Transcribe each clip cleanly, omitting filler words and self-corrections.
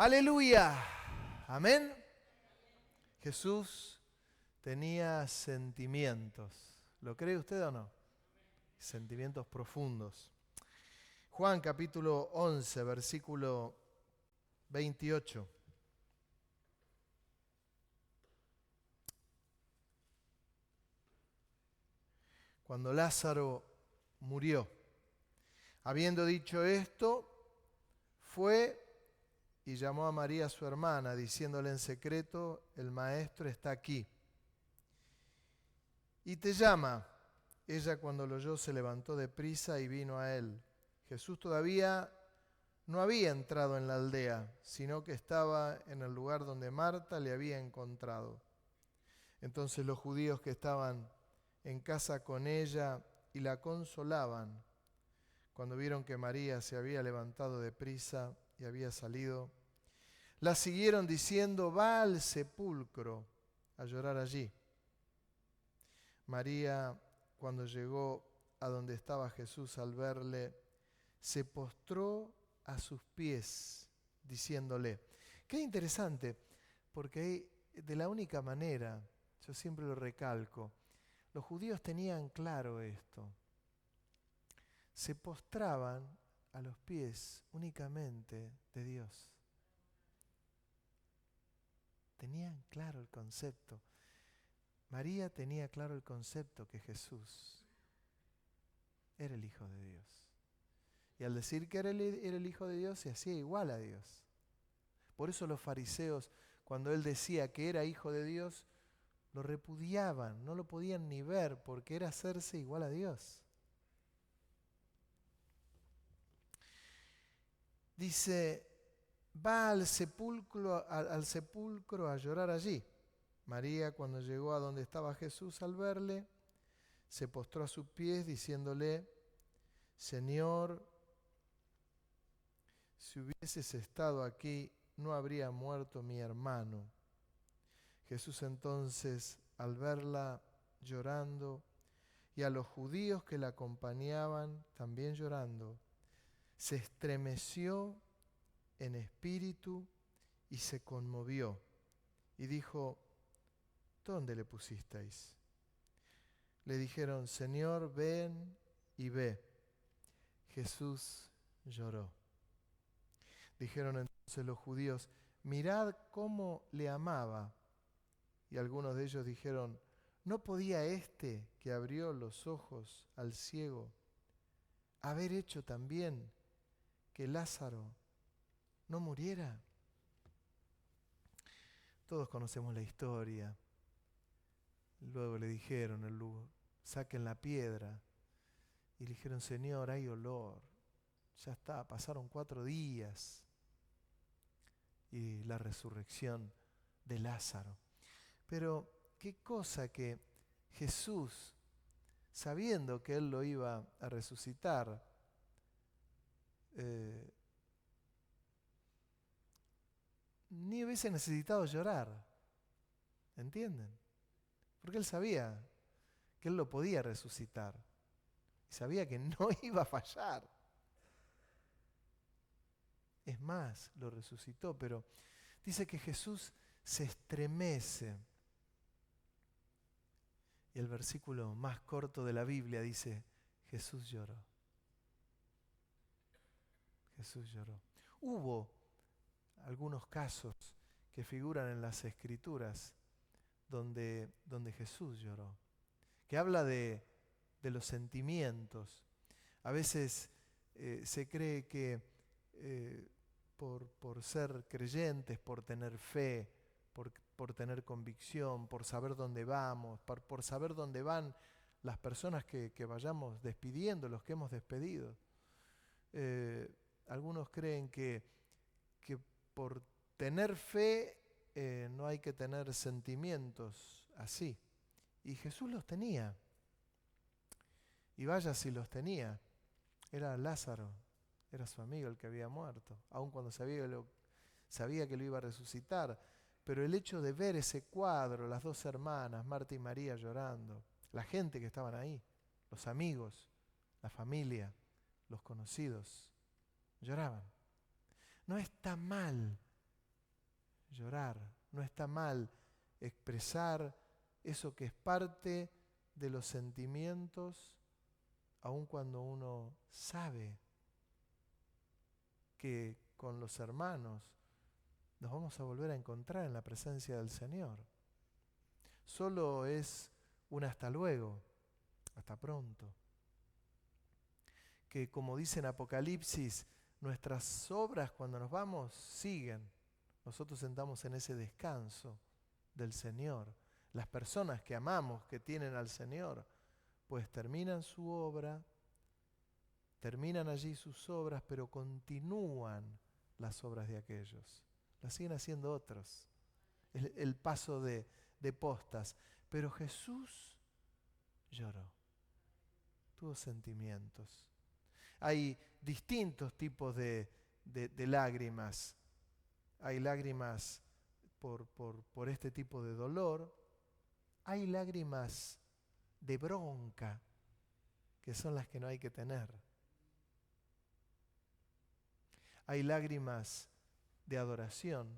Aleluya. Amén. Jesús tenía sentimientos. ¿Lo cree usted o no? Sentimientos profundos. Juan capítulo 11, versículo 28. Cuando Lázaro murió. Habiendo dicho esto, fue y llamó a María su hermana, diciéndole en secreto: el maestro está aquí y te llama. Ella, cuando lo oyó, se levantó de prisa y vino a él. Jesús todavía no había entrado en la aldea, sino que estaba en el lugar donde Marta le había encontrado. Entonces los judíos que estaban en casa con ella y la consolaban, cuando vieron que María se había levantado de prisa y había salido, la siguieron diciendo: va al sepulcro a llorar allí. María, cuando llegó a donde estaba Jesús, al verle, se postró a sus pies, diciéndole. Qué interesante, porque de la única manera, yo siempre lo recalco, los judíos tenían claro esto. Se postraban a los pies únicamente de Dios. Tenían claro el concepto. María tenía claro el concepto que Jesús era el Hijo de Dios. Y al decir que era el Hijo de Dios, se hacía igual a Dios. Por eso los fariseos, cuando él decía que era Hijo de Dios, lo repudiaban, no lo podían ni ver, porque era hacerse igual a Dios. Dice, va al sepulcro a llorar allí. María, cuando llegó a donde estaba Jesús, al verle, se postró a sus pies diciéndole: Señor, si hubieses estado aquí, no habría muerto mi hermano. Jesús entonces, al verla llorando, y a los judíos que la acompañaban también llorando, se estremeció en espíritu y se conmovió, y dijo: ¿dónde le pusisteis? Le dijeron: Señor, ven y ve. Jesús lloró. Dijeron entonces los judíos: mirad cómo le amaba. Y algunos de ellos dijeron: ¿no podía este que abrió los ojos al ciego haber hecho también que Lázaro no muriera? Todos conocemos la historia. Luego le dijeron: saquen la piedra. Y le dijeron: Señor, hay olor. Ya está, pasaron 4 días. Y la resurrección de Lázaro. Pero qué cosa que Jesús, sabiendo que él lo iba a resucitar, ni hubiese necesitado llorar. ¿Entienden? Porque él sabía que él lo podía resucitar. Y sabía que no iba a fallar. Es más, lo resucitó, pero dice que Jesús se estremece. Y el versículo más corto de la Biblia dice: Jesús lloró. Jesús lloró. Hubo algunos casos que figuran en las Escrituras donde Jesús lloró, que habla de los sentimientos. A veces se cree que por ser creyentes, por tener fe, por tener convicción, por saber dónde vamos, por saber dónde van las personas que vayamos despidiendo, los que hemos despedido. Algunos creen que por tener fe no hay que tener sentimientos así. Y Jesús los tenía. Y vaya si los tenía. Era Lázaro, era su amigo el que había muerto, aun cuando sabía que lo iba a resucitar. Pero el hecho de ver ese cuadro, las 2 hermanas, Marta y María llorando, la gente que estaban ahí, los amigos, la familia, los conocidos, lloraban. No está mal llorar. No está mal expresar eso que es parte de los sentimientos, aun cuando uno sabe que con los hermanos nos vamos a volver a encontrar en la presencia del Señor. Solo es un hasta luego, hasta pronto. Que como dice en Apocalipsis, nuestras obras cuando nos vamos siguen. Nosotros entramos en ese descanso del Señor. Las personas que amamos, que tienen al Señor, pues terminan su obra, terminan allí sus obras, pero continúan las obras de aquellos. Las siguen haciendo otros. El paso de postas. Pero Jesús lloró. Tuvo sentimientos. Hay distintos tipos de lágrimas. Hay lágrimas por este tipo de dolor. Hay lágrimas de bronca, que son las que no hay que tener. Hay lágrimas de adoración.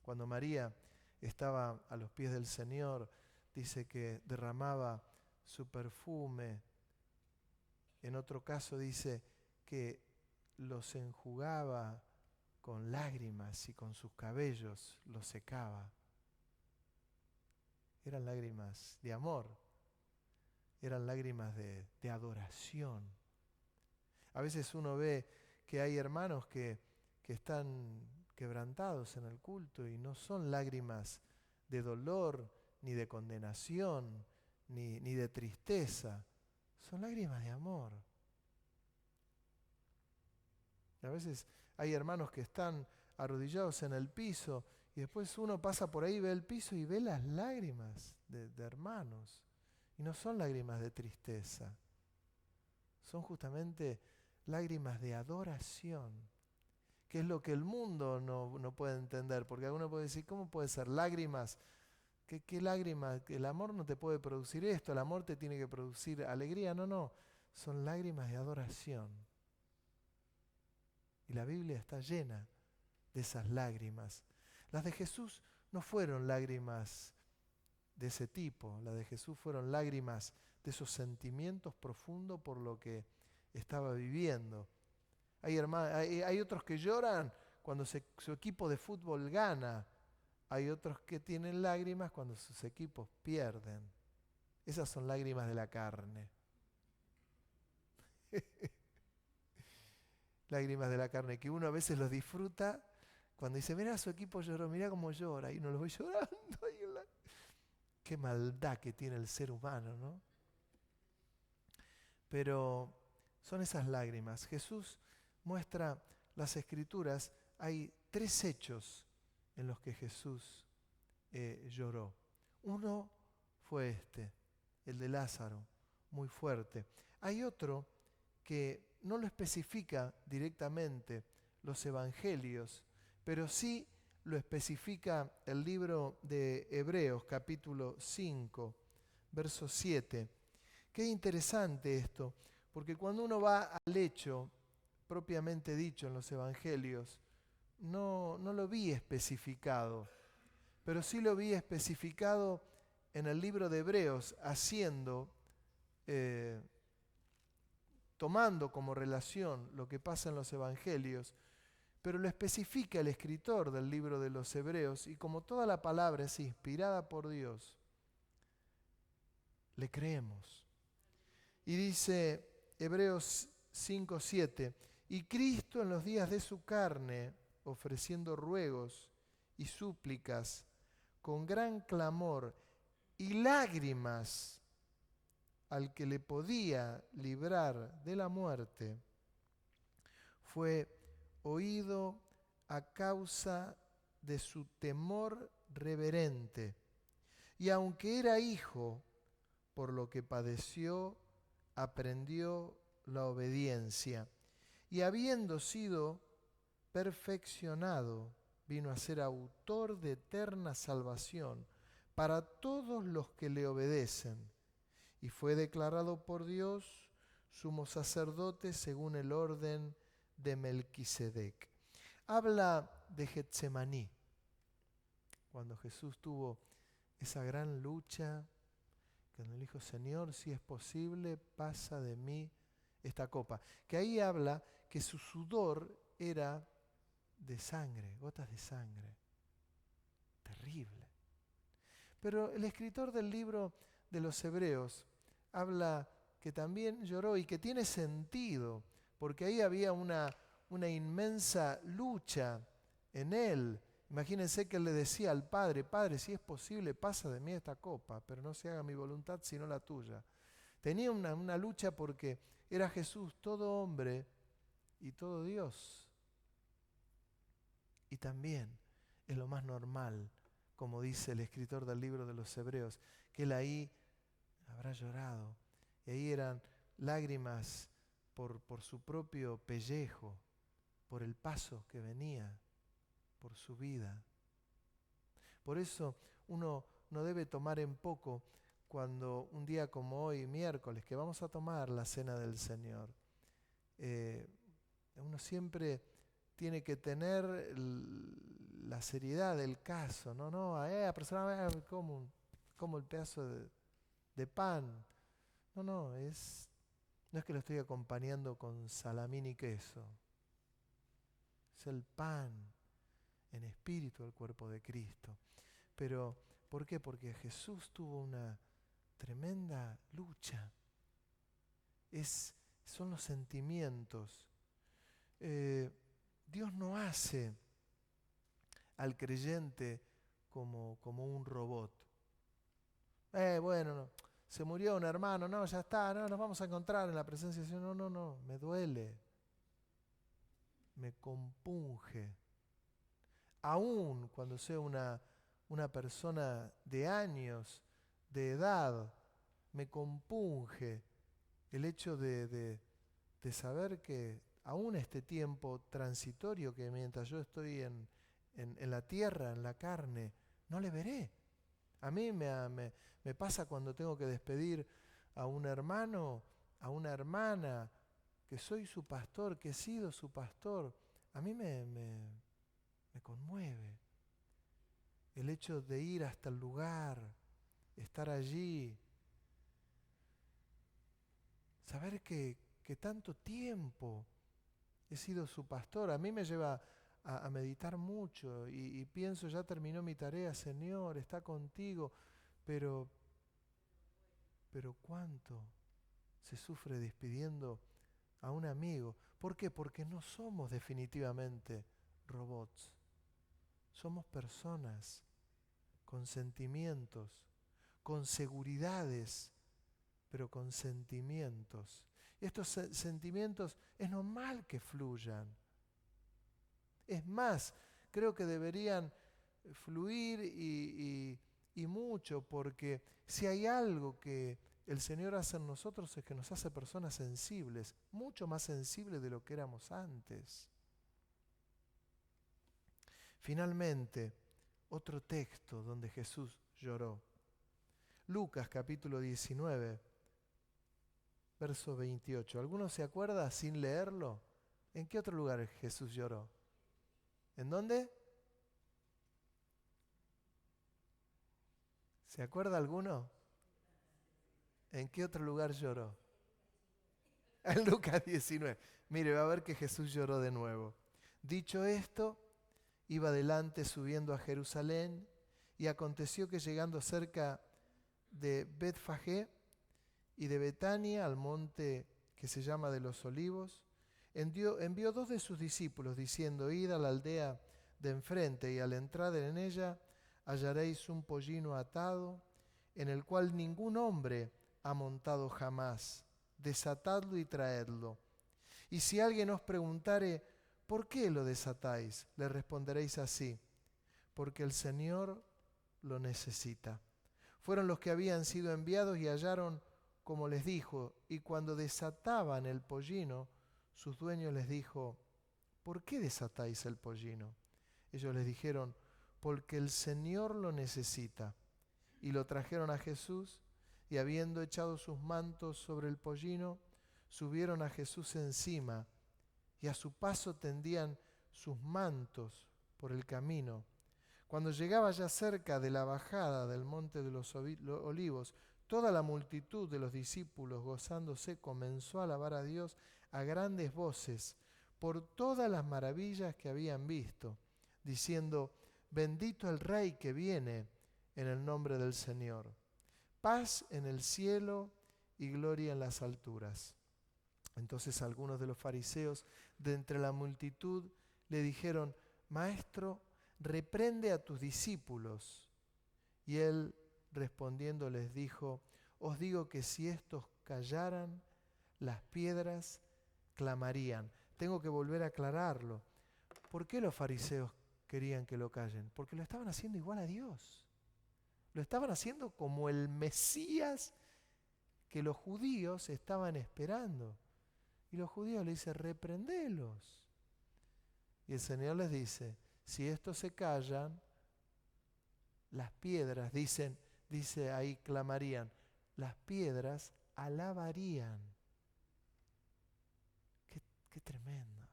Cuando María estaba a los pies del Señor, dice que derramaba su perfume. En otro caso dice que los enjugaba con lágrimas y con sus cabellos los secaba. Eran lágrimas de amor, eran lágrimas de adoración. A veces uno ve que hay hermanos que están quebrantados en el culto y no son lágrimas de dolor, ni de condenación, ni de tristeza. Son lágrimas de amor. A veces hay hermanos que están arrodillados en el piso y después uno pasa por ahí, ve el piso y ve las lágrimas de hermanos. Y no son lágrimas de tristeza. Son justamente lágrimas de adoración, que es lo que el mundo no puede entender. Porque alguno puede decir, ¿cómo puede ser lágrimas? ¿Qué lágrimas? El amor no te puede producir esto, el amor te tiene que producir alegría. No, son lágrimas de adoración. Y la Biblia está llena de esas lágrimas. Las de Jesús no fueron lágrimas de ese tipo. Las de Jesús fueron lágrimas de esos sentimientos profundos por lo que estaba viviendo. Hay otros que lloran cuando su equipo de fútbol gana. Hay otros que tienen lágrimas cuando sus equipos pierden. Esas son lágrimas de la carne. Lágrimas de la carne que uno a veces los disfruta cuando dice, mira, su equipo lloró, mira cómo llora, y uno lo ve llorando. Qué maldad que tiene el ser humano, ¿no? Pero son esas lágrimas. Jesús muestra las Escrituras. Hay 3 hechos en los que Jesús lloró. Uno fue el de Lázaro, muy fuerte. Hay otro que no lo especifica directamente los evangelios, pero sí lo especifica el libro de Hebreos, capítulo 5, verso 7. Qué interesante esto, porque cuando uno va al hecho propiamente dicho en los evangelios, no lo vi especificado, pero sí lo vi especificado en el libro de Hebreos, tomando como relación lo que pasa en los evangelios, pero lo especifica el escritor del libro de los Hebreos, y como toda la palabra es inspirada por Dios, le creemos. Y dice Hebreos 5:7, y Cristo en los días de su carne, ofreciendo ruegos y súplicas con gran clamor y lágrimas al que le podía librar de la muerte, fue oído a causa de su temor reverente. Y aunque era hijo, por lo que padeció, aprendió la obediencia. Y habiendo sido perfeccionado, vino a ser autor de eterna salvación para todos los que le obedecen. Y fue declarado por Dios sumo sacerdote según el orden de Melquisedec. Habla de Getsemaní. cuando Jesús tuvo esa gran lucha, cuando le dijo, Señor, si es posible, pasa de mí esta copa. Que ahí habla que su sudor era de sangre, gotas de sangre. Terrible. Pero el escritor del libro de los Hebreos habla que también lloró y que tiene sentido, porque ahí había una inmensa lucha en él. Imagínense que él le decía al Padre, Padre, si es posible, pasa de mí esta copa, pero no se haga mi voluntad sino la tuya. Tenía una lucha porque era Jesús todo hombre y todo Dios. Y también es lo más normal, como dice el escritor del libro de los Hebreos, que él ahí habrá llorado. Y ahí eran lágrimas por su propio pellejo, por el paso que venía, por su vida. Por eso uno no debe tomar en poco cuando un día como hoy, miércoles, que vamos a tomar la cena del Señor, uno siempre tiene que tener la seriedad del caso, no, apresuradamente como el pedazo de pan. No es que lo estoy acompañando con salamín y queso. Es el pan en espíritu del cuerpo de Cristo. Pero, ¿por qué? Porque Jesús tuvo una tremenda lucha. Son los sentimientos. Dios no hace al creyente como un robot. Bueno, no, se murió un hermano, no, ya está, no, nos vamos a encontrar en la presencia del Señor. No, me duele, me compunge. Aún cuando sea una persona de años, de edad, me compunge el hecho de saber que aún este tiempo transitorio que mientras yo estoy en la tierra, en la carne, no le veré. A mí me pasa cuando tengo que despedir a un hermano, a una hermana, que soy su pastor, que he sido su pastor. A mí me conmueve el hecho de ir hasta el lugar, estar allí, saber que tanto tiempo he sido su pastor. A mí me lleva a meditar mucho y pienso, ya terminó mi tarea, Señor, está contigo, pero ¿cuánto se sufre despidiendo a un amigo? ¿Por qué? Porque no somos definitivamente robots. Somos personas con sentimientos, con seguridades, pero con sentimientos. Y estos sentimientos es normal que fluyan. Es más, creo que deberían fluir y mucho, porque si hay algo que el Señor hace en nosotros es que nos hace personas sensibles, mucho más sensibles de lo que éramos antes. Finalmente, otro texto donde Jesús lloró. Lucas capítulo 19, verso 28. ¿Alguno se acuerda sin leerlo? ¿En qué otro lugar Jesús lloró? ¿En dónde? ¿Se acuerda alguno? ¿En qué otro lugar lloró? En Lucas 19. Mire, va a ver que Jesús lloró de nuevo. Dicho esto, iba adelante subiendo a Jerusalén, y aconteció que llegando cerca de Betfagé y de Betania, al monte que se llama de los Olivos, envió 2 de sus discípulos, diciendo, id a la aldea de enfrente, y al entrar en ella hallaréis un pollino atado, en el cual ningún hombre ha montado jamás. Desatadlo y traedlo. Y si alguien os preguntare, ¿por qué lo desatáis?, le responderéis así, porque el Señor lo necesita. Fueron los que habían sido enviados y hallaron como les dijo, y cuando desataban el pollino, sus dueños les dijo, ¿por qué desatáis el pollino? Ellos les dijeron, porque el Señor lo necesita. Y lo trajeron a Jesús, y habiendo echado sus mantos sobre el pollino, subieron a Jesús encima, y a su paso tendían sus mantos por el camino. Cuando llegaba ya cerca de la bajada del monte de los olivos, toda la multitud de los discípulos, gozándose, comenzó a alabar a Dios a grandes voces por todas las maravillas que habían visto, diciendo: bendito el Rey que viene en el nombre del Señor. Paz en el cielo y gloria en las alturas. Entonces algunos de los fariseos de entre la multitud le dijeron: Maestro, reprende a tus discípulos. Y él respondiendo les dijo: os digo que si estos callaran, las piedras clamarían. Tengo que volver a aclararlo. ¿Por qué los fariseos querían que lo callen? Porque lo estaban haciendo igual a Dios. Lo estaban haciendo como el Mesías que los judíos estaban esperando. Y los judíos le dicen: reprendelos. Y el Señor les dice: si estos se callan, las piedras, dice ahí, clamarían, las piedras alabarían. Qué tremendo.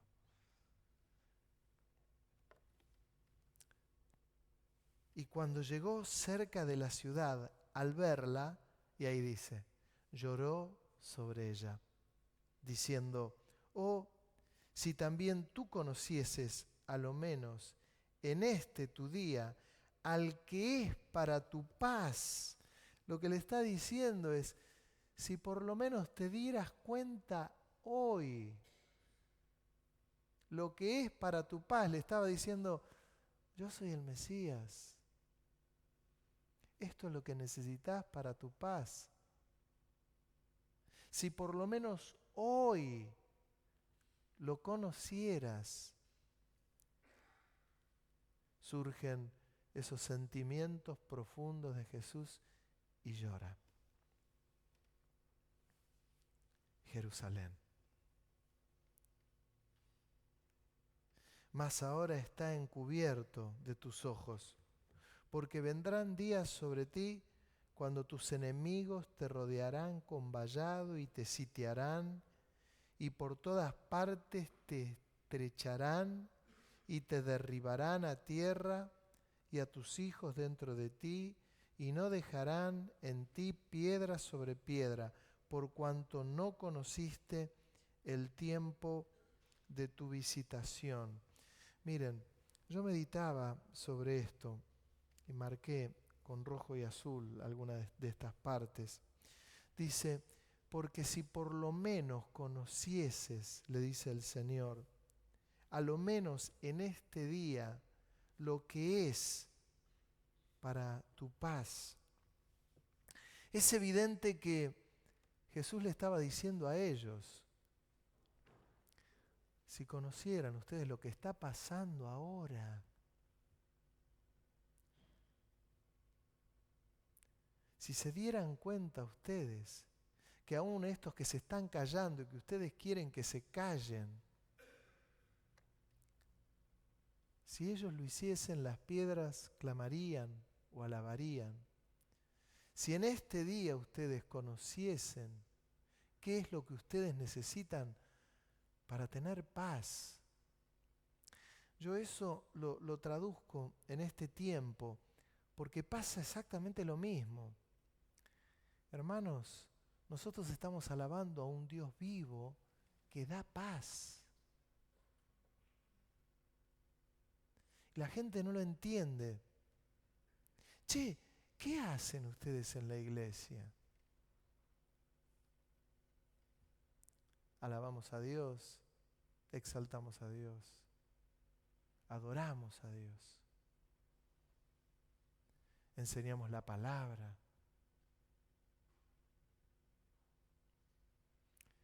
Y cuando llegó cerca de la ciudad, al verla, y ahí dice, lloró sobre ella, diciendo: oh, si también tú conocieses, a lo menos en este tu día, al que es para tu paz. Lo que le está diciendo es: si por lo menos te dieras cuenta hoy lo que es para tu paz. Le estaba diciendo: yo soy el Mesías. Esto es lo que necesitas para tu paz. Si por lo menos hoy lo conocieras, surgen esos sentimientos profundos de Jesús y llora. Jerusalén. Mas ahora está encubierto de tus ojos, porque vendrán días sobre ti cuando tus enemigos te rodearán con vallado y te sitiarán, y por todas partes te estrecharán y te derribarán a tierra y a tus hijos dentro de ti, y no dejarán en ti piedra sobre piedra, por cuanto no conociste el tiempo de tu visitación. Miren, yo meditaba sobre esto y marqué con rojo y azul algunas de estas partes. Dice: porque si por lo menos conocieses, le dice el Señor, a lo menos en este día, lo que es para tu paz. Es evidente que Jesús le estaba diciendo a ellos: si conocieran ustedes lo que está pasando ahora, si se dieran cuenta ustedes que aún estos que se están callando y que ustedes quieren que se callen, si ellos lo hiciesen, las piedras clamarían o alabarían. Si en este día ustedes conociesen qué es lo que ustedes necesitan para tener paz. Yo eso lo traduzco en este tiempo porque pasa exactamente lo mismo. Hermanos, nosotros estamos alabando a un Dios vivo que da paz. La gente no lo entiende. Che, ¿qué hacen ustedes en la iglesia? Alabamos a Dios, exaltamos a Dios, adoramos a Dios, enseñamos la palabra.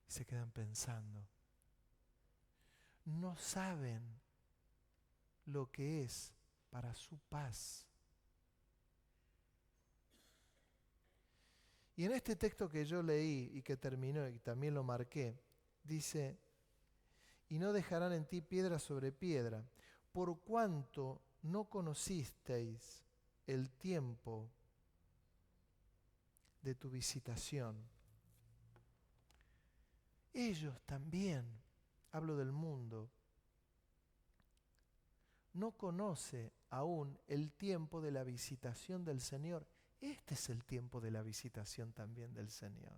Y se quedan pensando. No saben lo que es para su paz. Y en este texto que yo leí y que terminó y también lo marqué, dice: y no dejarán en ti piedra sobre piedra, por cuanto no conocisteis el tiempo de tu visitación. Ellos también, hablo del mundo, no conoce aún el tiempo de la visitación del Señor. Este es el tiempo de la visitación también del Señor.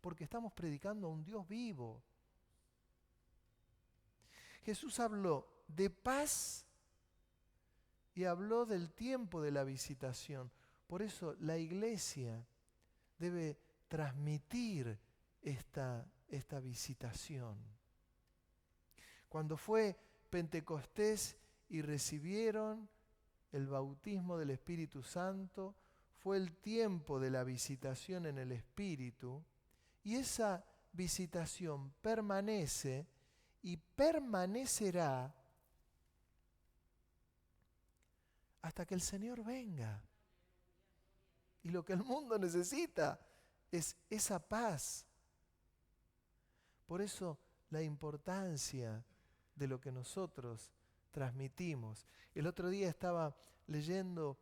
Porque estamos predicando a un Dios vivo. Jesús habló de paz y habló del tiempo de la visitación. Por eso la iglesia debe transmitir esta visitación. Cuando fue Pentecostés y recibieron el bautismo del Espíritu Santo, fue el tiempo de la visitación en el Espíritu, y esa visitación permanece y permanecerá hasta que el Señor venga. Y lo que el mundo necesita es esa paz. Por eso la importancia de lo que nosotros transmitimos. El otro día estaba leyendo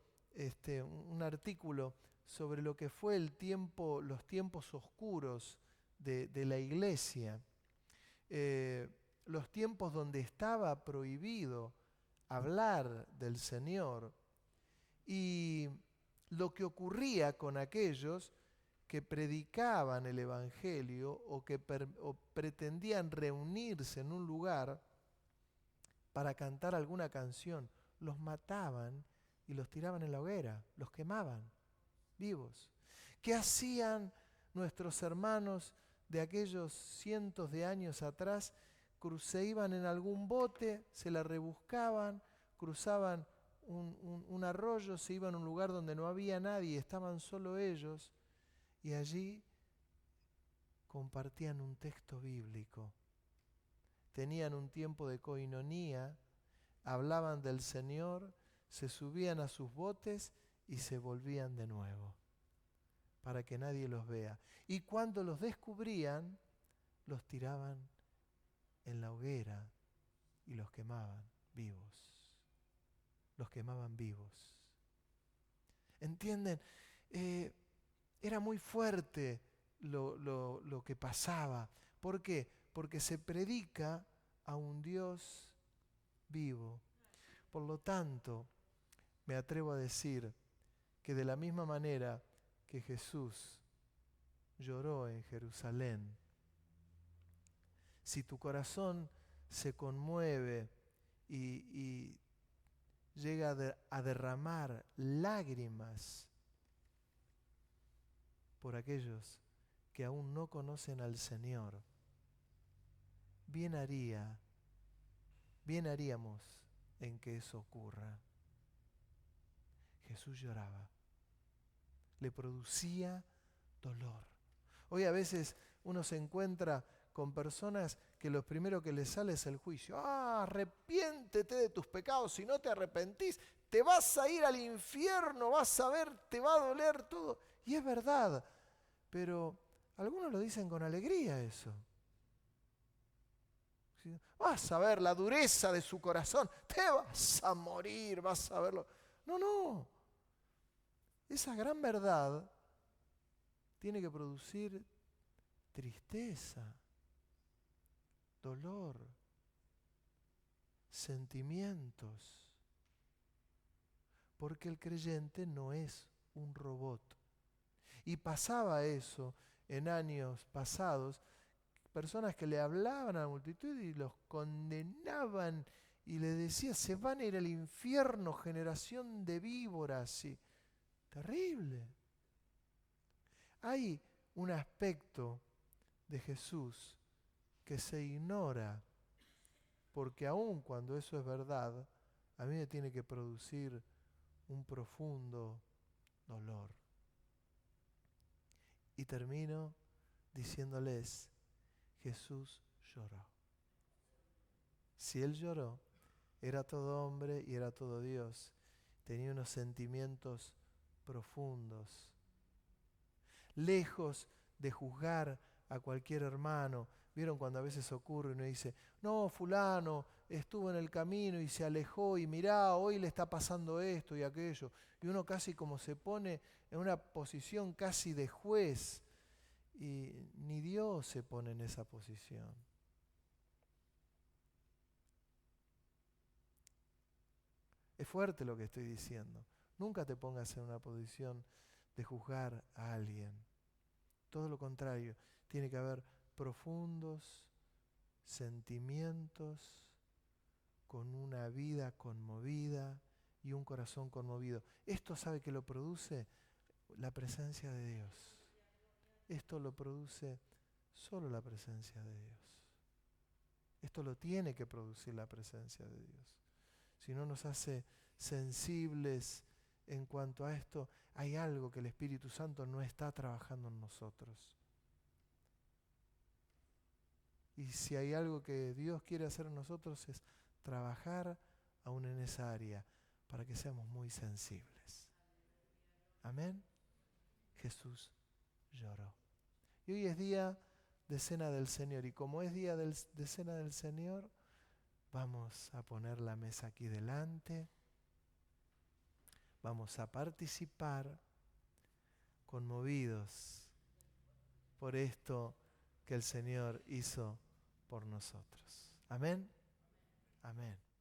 un artículo sobre lo que fue los tiempos oscuros de la iglesia. Los tiempos donde estaba prohibido hablar del Señor, y lo que ocurría con aquellos que predicaban el Evangelio o pretendían reunirse en un lugar para cantar alguna canción. Los mataban y los tiraban en la hoguera, los quemaban vivos. ¿Qué hacían nuestros hermanos de aquellos cientos de años atrás? Se iban en algún bote, se la rebuscaban, cruzaban un arroyo, se iban a un lugar donde no había nadie, estaban solo ellos, y allí compartían un texto bíblico. Tenían un tiempo de coinonía, hablaban del Señor, se subían a sus botes y se volvían de nuevo, para que nadie los vea. Y cuando los descubrían, los tiraban en la hoguera y los quemaban vivos. Los quemaban vivos. ¿Entienden? Era muy fuerte lo que pasaba. ¿Por qué? Porque se predica a un Dios vivo. Por lo tanto, me atrevo a decir que de la misma manera que Jesús lloró en Jerusalén, si tu corazón se conmueve y llega a derramar lágrimas por aquellos que aún no conocen al Señor, bien haríamos en que eso ocurra. Jesús lloraba, le producía dolor. Hoy a veces uno se encuentra con personas que lo primero que les sale es el juicio. Arrepiéntete de tus pecados, si no te arrepentís, te vas a ir al infierno, vas a ver, te va a doler todo. Y es verdad, pero algunos lo dicen con alegría eso. ¿Sí? Vas a ver la dureza de su corazón, te vas a morir, vas a verlo. No. Esa gran verdad tiene que producir tristeza, dolor, sentimientos, porque el creyente no es un robot. Y pasaba eso en años pasados, personas que le hablaban a la multitud y los condenaban y le decían, se van a ir al infierno, generación de víboras. Y terrible. Hay un aspecto de Jesús que se ignora, porque aun cuando eso es verdad, a mí me tiene que producir un profundo dolor. Y termino diciéndoles, Jesús lloró. Si Él lloró, era todo hombre y era todo Dios. Tenía unos sentimientos profundos. Lejos de juzgar a cualquier hermano. ¿Vieron cuando a veces ocurre y uno dice, no, fulano estuvo en el camino y se alejó y mirá, hoy le está pasando esto y aquello? Y uno casi como se pone en una posición casi de juez, y ni Dios se pone en esa posición. Es fuerte lo que estoy diciendo. Nunca te pongas en una posición de juzgar a alguien. Todo lo contrario, tiene que haber profundos sentimientos con una vida conmovida y un corazón conmovido. Esto, ¿sabe qué lo produce? La presencia de Dios. Esto lo produce solo la presencia de Dios. Esto lo tiene que producir la presencia de Dios. Si no nos hace sensibles en cuanto a esto, hay algo que el Espíritu Santo no está trabajando en nosotros. Y si hay algo que Dios quiere hacer en nosotros es trabajar aún en esa área para que seamos muy sensibles. Amén. Jesús lloró. Y hoy es día de Cena del Señor. Y como es día de Cena del Señor, vamos a poner la mesa aquí delante. Vamos a participar conmovidos por esto que el Señor hizo por nosotros. Amén. Amén.